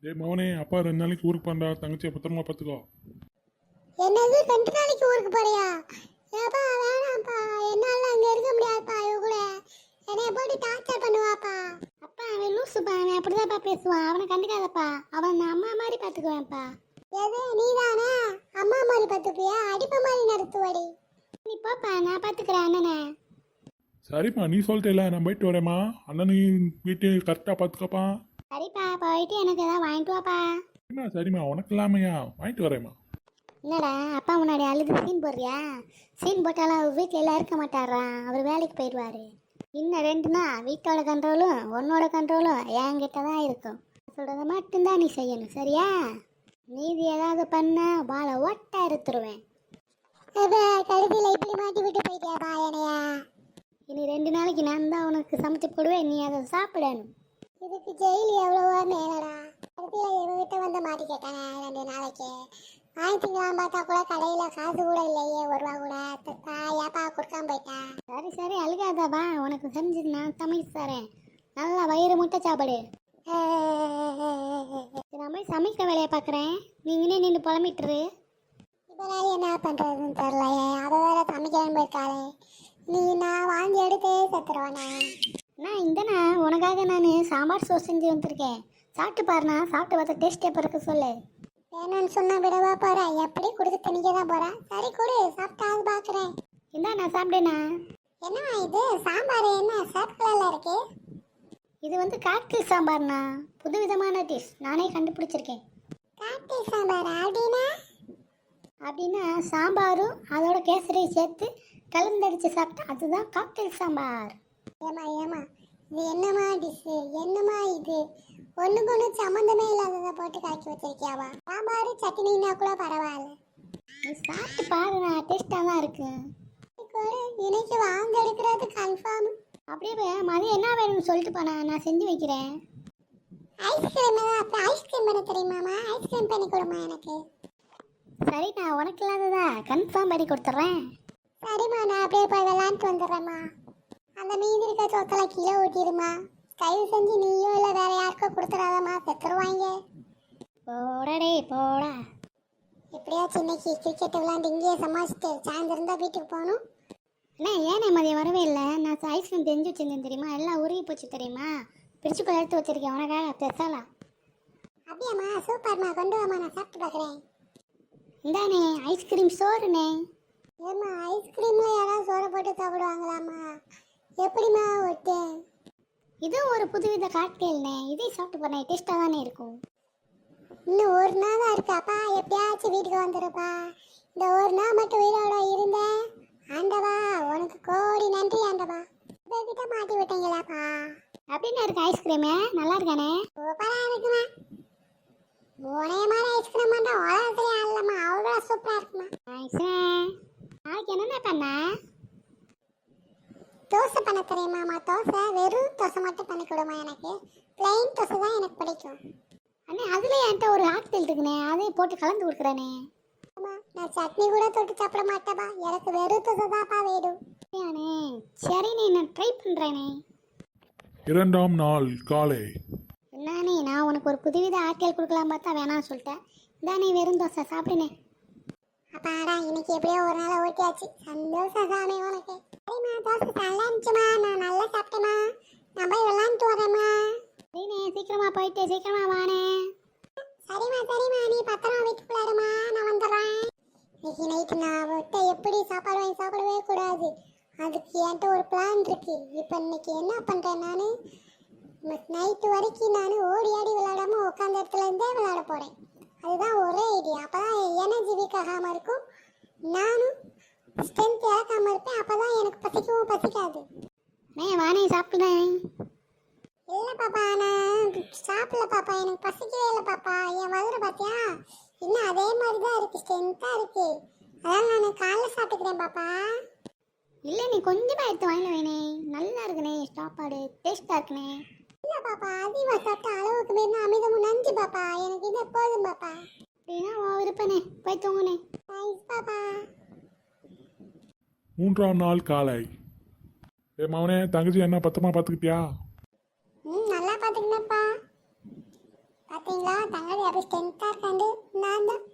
டேய் மவனே, அப்பா 2 நாளைக்கு ஊருக்கு போறா, தங்கச்சியை பத்திரமா பார்த்துக்கோ. என்னது 2 நாளைக்கு ஊருக்கு போறியா? ஏப்பா வேணாம்ப்பா, என்னால அங்க இருக்க முடியாதுப்பா. இவ கூட என்னைய போட்டு டார்ச்சர் பண்ணுவாப்பா. அப்பா அவன் லூசுப்பா, அவன் அப்படிதான்ப்பா பேசுவான். அவனை கண்டுக்காதப்பா, அவன் நான் அம்மா மாதிரி பார்த்துக்குவேன்ப்பா. எது நீதானே அம்மா மாதிரி பார்த்துப்பியா? அடிப்ப மாதிரி நடத்துவடி. நீ போப்பா, நான் பார்த்துக்கிறேன் அண்ணனை. சரிம்மா, நீ சொல்லிட்டேல, நான் போயிட்டு வரேம்மா. அண்ணனையும் வீட்டையும் கரெக்டாக பார்த்துக்கப்பா. சரிப்பா, போயிட்டு எனக்கு ஏதாவது வாங்கிட்டு வாப்பா. சரிம்மா, உனக்கு இல்லாமையா? வாங்கிட்டு வரேம்மா. என்னடா அப்பா முன்னாடி அழுது சீன் போடுறியா? சீன் போட்டாலும் அவர் வீட்டில் எல்லாம் இருக்க மாட்டாரா, அவர் வேலைக்கு போயிடுவாரு. இன்னும் 2 நாள் வீட்டோட கண்ட்ரோலும் உன்னோட கண்ட்ரோலும் என்கிட்ட தான் இருக்கும். சொல்கிறத மட்டும்தான் நீ செய்யணும், சரியா? நீதி ஏதாவது பண்ண பாலை ஒட்ட எடுத்துருவேன். கழுதியில் இப்படி மாட்டி விட்டு போயிட்டியாப்பா என்னையா? இனி 2 நாளைக்கு நான் தான் உனக்கு சமைச்சு போடுவேன், நீ அதை சாப்பிடணும். இதுக்கு ஜெயில் எவ்வளவோ மேலடா. கடைசியில் இவங்கிட்ட வந்து மாட்டி கேட்டானே 2 நாளைக்கு. வாங்கிக்கலாம் பார்த்தா கூட கடையில் காசு கூட இல்லையே, 1 ரூபா கூட. ஏப்பா கொடுக்காம போயிட்டா. சரி சரி அழுகாதப்பா, உனக்கு செஞ்சு நான் சமைச்சு தரேன். நல்லா வயிறு முட்டை சாப்பாடு. நான் போய் சமைக்கிற வேலையை பார்க்குறேன், நீங்களே நின்று புலம்பிட்டுரு. இப்போ நான் என்ன பண்ணுறதுன்னு தெரிலையே, அதை வேற சமைக்கிறேன்னு போயிருக்காளே. நீ நான் வாங்கி எடுத்தே செத்துருவானே. நான் இந்தண்ணா உனக்காக நான் சாம்பார் சோஸ் செஞ்சு வந்திருக்கேன். சாப்பிட்டு பாருண்ணா, சாப்பிட்டு பார்த்தா டேஸ்ட் எப்போ இருக்க சொல்லு. வேணும்னு சொன்னா விடவா போகிறேன், எப்படி கொடுத்து திணிக்க தான் போகிறேன். சரி கொடு, சாப்பிட்டாவது பார்க்குறேன். இந்தா நான் சாப்பிட்டேண்ணா. என்னம்மா இது சாம்பார் என்ன சாப் கலரில் இருக்கு? இது வந்து காக்டெயில் சாம்பார்ண்ணா, புது விதமான டிஷ், நானே கண்டுபிடிச்சிருக்கேன். காக்டெயில் சாம்பார் அப்படின்னா சாம்பாரும் அதோட கேசரியும் சேர்த்து கலந்தடிச்சு சாப்பிட்டா அதுதான் காக்டெயில் சாம்பார். ஏமா இது என்னம்மா டிஷ்ஷு, என்னம்மா இது? ஒன்றுக்கு ஒன்று சம்மந்தமே இல்லாததை போட்டு காய்ச்சி வச்சிருக்கியாவா? சாம்பார் சட்னின்னா கூட பரவாயில்ல, நீ சாப்பிட்டு பாருண்ணா, டேஸ்ட்டாக தான் இருக்கு. இன்னைக்கு வாங்க எடுக்கிறது கன்ஃபார்ம். அப்படியே மதியம் என்ன வேணும்னு சொல்லிட்டு போனா, நான் செஞ்சு வைக்கிறேன். ஐஸ்கிரீம் அப்புறம் ஐஸ்கிரீம் பண்ண தெரியுமாம்மா? ஐஸ்கிரீம் பண்ணி கொடுமா எனக்கு. சரி, நான் உனக்கு இல்லாததா கன்ஃபார்ம் பண்ணி கொடுத்துட்றேன். சரிம்மா, நான் அப்படியே போய் விளாண்டுட்டு வந்துடுறேம்மா. அந்த மீதி இருக்க சொத்தலை கீழே ஊட்டிடுமா. தயவு செஞ்சு நீயோ இல்லை வேற யாருக்கோ கொடுத்துடாதம்மா, செத்துருவாங்க. போடடே போடா. எப்படியாச்சும் இன்னைக்கு கிரிக்கெட் விளாண்டு இங்கேயே சமாளிச்சுட்டு சாயந்தரம் தான் வீட்டுக்கு போகணும். அண்ணா ஏனே மதியம் வரவே இல்லை? நான் ஐஸ்கிரீம் தெரிஞ்சு வச்சிருந்தேன் தெரியுமா, எல்லாம் உருகி போச்சு தெரியுமா. பிரிச்சுக்குள்ள எடுத்து வச்சிருக்கேன் உனக்காக பெருசாலா. அப்படியாம்மா, சூப்பர்மா, கொண்டு வாமா, நான் சாப்பிட்டு பார்க்குறேன். இந்தானே ஐஸ்கிரீம் சோறுண்ணே. ஏம்மா ஐஸ்கிரீமில் யாராவது சோறை போட்டு சாப்பிடுவாங்களாம்மா? எப்படிம்மா ஒட்டு? இதுவும் ஒரு புதுவித காக்டெயில்ண்ணே, இதே சாப்பிட்டு போனேன், டேஸ்ட்டாக தானே இருக்கும். இன்னும் 1 நாள் தான் இருக்காப்பா, எப்பயாச்சும் வீட்டுக்கு வந்துருப்பா. இந்த 1 நாள் மட்டும் உயிரோட இருந்தேன். ஆண்டவா உனக்கு கோடி நன்றி ஆண்டவா. கிட்ட மாட்டி விட்டீங்களாப்பா. அப்படின்னு இருக்கு ஐஸ்கிரீமு, நல்லா இருக்கானே? சூப்பராக இருக்குமா? உனைய மாதிரி ஐஸ்கிரீம் பண்ணுற உலகத்துலேயே ஆடலம்மா, அவ்வளோ சூப்பராக இருக்குமா ஐஸ்கிரீம். நாளைக்கு என்னென்ன பண்ண? தோசை பண்ண தெரியுமாம்மா? தோசை வெறும் தோசை மட்டும் பண்ணி கொடுமா எனக்கு. பிளெயின் தோசை தான் எனக்கு பிடிக்கும். அண்ணே அதுலேயே என்கிட்ட ஒரு காக்டெயில் இருக்குண்ணே, அதையும் போட்டு கலந்து கொடுக்குறேனே. நான் சட்னி கூட தொட்டு சாப்பிட மாட்டேப்பா, எனக்கு வெறும் தோசை தான்ப்பா வேணும். அண்ணே சரிண்ணே, நான் ட்ரை பண்ணுறேனே. 2ஆம் நாள் காலை. என்னண்ணே, நான் உனக்கு ஒரு புதுவித ஆட்கள் கொடுக்கலாம் பார்த்தா வேணாம்னு சொல்லிட்டேன். இதானே வெறும் தோசை சாப்பிடுனே. அப்பாடா, இன்னைக்கு எப்படியோ ஒரு நாள் ஓட்டியாச்சு, சந்தோஷம் சாமி உனக்கு. சரிம்மா, தோசை நல்லா இருந்துச்சுமா, நான் நல்லா சாப்பிட்டேம்மா. நான் போய் விளாண்டுட்டு வரேம்மா. சரிண்ணே, சீக்கிரமா போயிட்டு சீக்கிரமா வானே. சரிம்மா சரிம்மா, நீ பத்திரமா வீட்டுக்குள்ள இருமா, நான் வந்துடுறேன். இன்னைக்கு நைட்டு நான் விட்ட எப்படி சாப்பாடு வாங்கி சாப்பிடவே கூடாது, அதுக்கு என்கிட்ட ஒரு பிளான் இருக்கு. இப்போ இன்னைக்கு என்ன பண்ணுறேன், நான் நைட்டு வரைக்கும் நான் ஓடி ஆடி விளையாடாமல் உட்காந்த இடத்துல இருந்தே விளையாட போகிறேன். அதுதான் ஒரே ஐடியா. அப்போ தான் எனர்ஜி வீக் ஆகாமல் இருக்கும், நானும் ஸ்ட்ரென்த் இழக்காமல் இருப்பேன். அப்போ தான் எனக்கு பசிக்கவும் பசிக்காது. வானே சாப்பிடுறேன். இல்லை பாப்பா, நான் சாப்பிடல பாப்பா, எனக்கு பசிக்கவே இல்லை பாப்பா. என் வயிறு பார்த்தியா, இன்னும் அதே மாதிரி தான் இருக்குது, ஸ்ட்ரென்த்தாக இருக்குது. அதான் நான் காலைல சாப்பிட்டுக்கிறேன் பாப்பா. இல்லை நீ கொஞ்சமாக எடுத்து வாங்கல வேணே, நல்லா இருக்குண்ணே சாப்பாடு, டேஸ்ட்டாக இருக்குண்ணே. இல்லை பாப்பா, அதிகமாக சாப்பிட்டா அளவுக்கு மீறினா அமிதமும் நஞ்சு பாப்பா, எனக்கு இது போதும் பாப்பா. அப்படின்னா விருப்பனே, போய் தூங்குனே. தேங்க்ஸ் பாப்பா. 3ஆம் நாள் காலை. மவனே, தங்கச்சி என்ன பத்திரமா பார்த்துக்கிட்டியா? நல்லா பார்த்துக்கினப்பா. பார்த்தீங்களா தங்கச்சி அப்படி ஸ்ட்ரென்த்தாக இருக்காண்டு. நான் தான்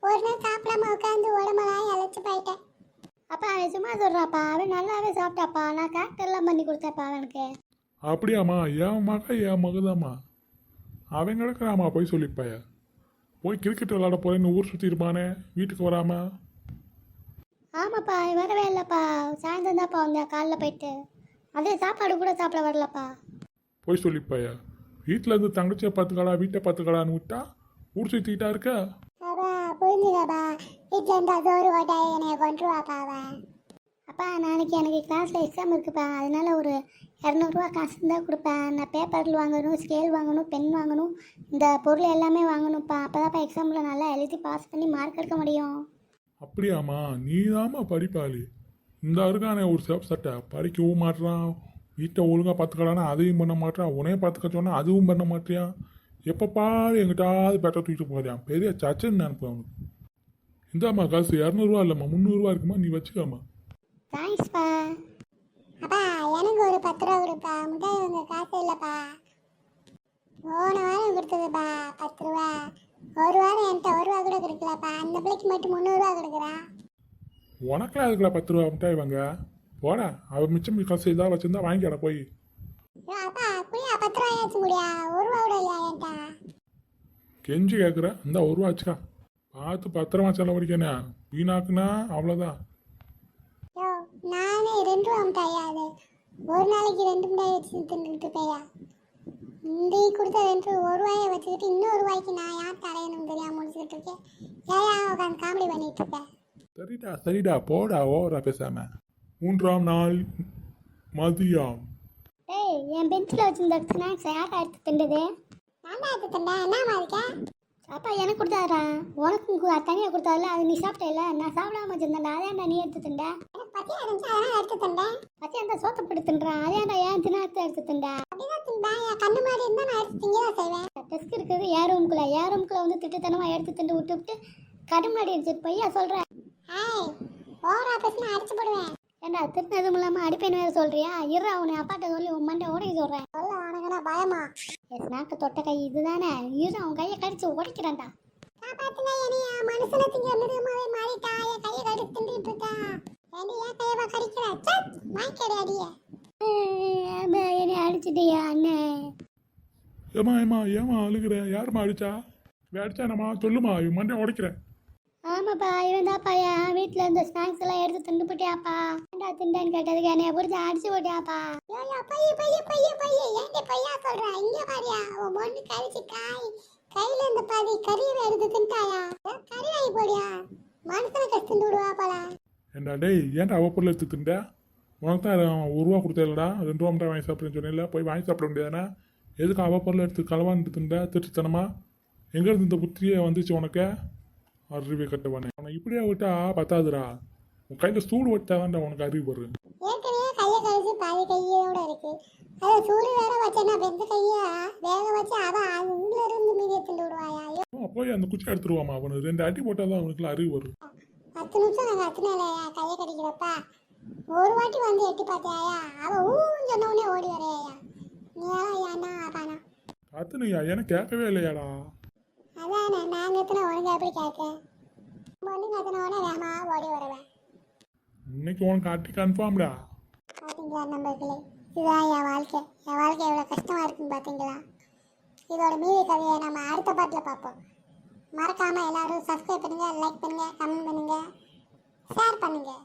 ஒரு நாள் சாப்பிடாம உட்காந்து உடம்பெல்லாம் இழைச்சி போயிட்டேன். அப்பா அவன் சும்மா சொல்கிறாப்பா, அவன் நல்லாவே சாப்பிட்டாப்பா. நான் கேரக்டர்லாம் பண்ணி கொடுத்தேன்ப்பா அவனுக்கு. அப்படியாம்மா? என் மகதாம்மா. அவன் கிடக்குறாம்மா போய் சொல்லிப்பாய. போய் கிரிக்கெட் விளாட போறேன்னு ஊர் சுற்றி இருப்பானே, வீட்டுக்கு வராம. ஆமாப்பா வரவே இல்லைப்பா. சாயந்தரம் தான்ப்பா வந்தேன், காலைல போயிட்டு. அதே சாப்பாடு கூட சாப்பிட வரலப்பா. போய் சொல்லிப்பாய. வீட்டில் இருந்து தங்கச்சியை பார்த்துக்கடா, வீட்டை பார்த்துக்கடான்னு விட்டா ஊர் சுற்றிக்கிட்டா இருக்க. புரிஞ்சுதாப்பா, வீட்டில் இருந்தால் சோறு ஓட்டா என்னை கொண்டுருவாப்பா அவன். அப்பா நாளைக்கு எனக்கு கிளாஸில் எக்ஸாம் இருக்குப்பா. அதனால ஒரு 200 காசு இருந்தால் கொடுப்பேன். நான் பேப்பரில் வாங்கணும், ஸ்கேல் வாங்கணும், பென் வாங்கணும், இந்த பொருள் எல்லாமே வாங்கணும்ப்பா. அப்போ தான்ப்பா எக்ஸாமில் நல்லா எழுதி பாஸ் பண்ணி மார்க் எடுக்க முடியும். அப்படியாம்மா? நீ தாம்மா படிப்பாளி. இந்த இருக்கானே ஒரு சேப் சட்டை, படிக்கவும் மாட்டுறான், வீட்டை ஒழுங்காக பார்த்துக்கலான்னா அதையும் பண்ண மாட்டான், உனையே பார்த்துக்க சொன்னால் அதுவும் பண்ண மாட்டியான். எப்போ பாரு எங்கிட்டாவது பெட்டை தூக்கிட்டு போறியான். பெரிய சச்சுன்னு நினைப்பேன் அவனுக்கு. இந்தாம்மா காசு 200 இல்லைம்மா, 300 இருக்குமா, நீ வச்சுக்காம்மா. தேங்க்ஸ்ப்பா. அப்பா எனக்கு ஒரு 10 ரூபா கொடுப்பா. முட்டாய் உங்க காசு இல்லைப்பா. போன வாரம் கொடுத்ததுப்பா 10 ரூபா. ஒரு வாரம் என்கிட்ட 1 ரூபா கூட கொடுக்கலப்பா. அந்த பிள்ளைக்கு மட்டும் 300 ரூபா கொடுக்குறா. உனக்கெல்லாம் அதுக்குள்ள 10 ரூபா மிட்டாய் வாங்க போடா. அவன் மிச்சம் காசு ஏதாவது வச்சிருந்தா வாங்கிக்கடா போய். அப்பா அப்படியா 10 ரூபாய் ஆச்சு முடியா? 1 ரூபா கூட இல்லையா என்கிட்ட? கெஞ்சி கேட்குற, இந்த 1 ரூபா வச்சுக்கா. பார்த்து பத்திரமா செலவழிக்கணே, வீணாக்குனா அவ்வளோதான். யோ நானே 2 ரூபா மிட்டாயா? அது ஒரு நாளைக்கு 2 மிட்டாய் வச்சு தின்னுட்டு இருப்பேயா? இந்த கொடுத்த 2 1 ரூபாயை வச்சுக்கிட்டு இன்னொரு ரூபாய்க்கு நான் யார் தரையணும் தெரியாம முடிச்சுக்கிட்டு இருக்கேன். ஏன் உட்காந்து காமெடி பண்ணிட்டு இருக்கேன். சரிடா போடா, ஓவரா பேசாம. 3ஆம் நாள் மதியம். டேய் என் பெஞ்சில் வச்சிருந்த ஸ்நாக்ஸ் யார்டா எடுத்து திண்டது? நான் தான் எடுத்து திண்டேன். என்ன மாதிரிக்கா? அப்பா எனக்கு கொடுத்தாரா? உனக்கும் தனியாக கொடுத்தாருல, அது நீ சாப்பிட்டேல. நான் சாப்பிடாம வச்சிருந்தேன்டா, அதேண்டா நீ எடுத்து திண்ட. பத்தியா இருந்துச்சு அதெல்லாம் எடுத்து திண்டேன். பத்தியா அந்த சோத்தை போட்டு தின்றான், அதேண்டா ஏன் தினாத்தை எடுத்து திண்ட? அப்படிதான் திண்டேன். என் கண்ணு மாதிரி இருந்தால் நான் எடுத்து திங்க தான் செய்வேன். டெஸ்க் இருக்குது ஏன் ரூம்குள்ளே வந்து திட்டுத்தனமாக எடுத்து திண்டு விட்டு கடும் நாடி அடிச்சிட்டு பையா சொல்கிறேன். ஏய் ஓவரா பேசினா அடிச்சு போடுவேன். ஏண்டா திட்டினதும் இல்லாமல் அடிப்பேன்னு வேறு சொல்கிறியா? இரு அவனை அப்பாட்ட சொல்லி உன் மண்டை உடைக்க சொல்கிறேன். சொல்ல உனக்குன்னா பயமா? என் நாக்கு தொட்ட கை இதுதானே, இரு அவன் கையை கடிச்சு உடைக்கிறான்டா. காப்பாத்துனா என்னையா மனுஷனை திங்க மிருகமாவே மாறிட்டா. என் கையை கடிச்சு திண்டுட்டு இருக்கா. ஏன் கையவா கடிக்கிற? சட் வாய்க்கடி அடிய. என்னை அடிச்சிட்டியா அண்ணே? ஏமா அழுகிற? யாருமா அடிச்சா? அடிச்சானம்மா சொல்லுமா, இவன் மண்டை உடைக்கிறேன். ஆமாப்பா இவன் தான்ப்பா என் வீட்டில் இருந்த ஸ்நாக்ஸ் எல்லாம் எடுத்து திண்டு போட்டியாப்பா. ஏண்டா திண்டான்னு கேட்டதுக்கு என்னைய புரிஞ்சு அடிச்சு போட்டியாப்பா. ஏன்டி பையா சொல்றா? இங்க பாரியா உன் பொண்ணு கழிச்சு கையில இருந்த பாதி கறியை எடுத்து தின்ட்டாயா? கறி வாங்கி போடியா? மனுஷனை கஷ்டம் விடுவா போல. ஏண்டா டேய், ஏன்டா அவ பொருள் எடுத்து திண்ட? உனக்கு தான் 1 ரூபா கொடுத்தேன்டா, 2 ரூபா மிட்டாய் வாங்கி சாப்பிட்றேன்னு சொன்னேன்ல, போய் வாங்கி சாப்பிட முடியாதுண்ணா. எதுக்கு அவ பொருள் எடுத்து களவான்ட்டு திண்ட? திருட்டுத்தனமா எங்கேருந்து இந்த புத்தியே வந்துச்சு உனக்கு? அறிவை கட்டுவானே. உனக்கு இப்படியே விட்டா பத்தாதுடா. உன் கையில் சூடு வட்டாதான்டா உனக்கு அறிவு வரும். ஏற்கனவே கையை கழிச்சு பாதி கையோட இருக்கு. அதை சூடு வேற வச்சேன்னா பெந்த கையை வேக வச்சு அவன் உள்ள இருந்து மீதியை திண்டு விடுவாயா? போய் அந்த குச்சி எடுத்துருவாமா. அவனுக்கு 2 அடி போட்டாதான் அவனுக்குலாம் அறிவு வரும். 10 நிமிஷம் நாங்கள் அத்தனையா கையை கடிக்கிறப்பா ஒரு வாட்டி வந்து எட்டி பார்த்தியாயா? அவன் சொன்னோடனே ஓடி வரையா? நீ ஏன்னா பானா கத்துனையா? எனக்கு கேட்கவே இல்லையாடா. அதானே நாங்கள் எத்தனை உனக்கு எப்படி கேட்க? பொண்ணு கத்தினோடனே வேமா ஓடி வருவேன். இன்னைக்கு உனக்கு அட்டி கன்ஃபார்ம்டா. பார்த்தீங்களா நம்பர்களே, இதுதான் என் வாழ்க்கை. என் வாழ்க்கை எவ்வளோ கஷ்டமாக இருக்குன்னு பார்த்தீங்களா? இதோட மீதி கதையை நம்ம அடுத்த பாட்டில் பார்ப்போம். மறக்காமல் எல்லோரும் சப்ஸ்கிரைப் பண்ணுங்கள், லைக் பண்ணுங்கள், கமெண்ட் பண்ணுங்கள், ஷேர் பண்ணுங்கள்.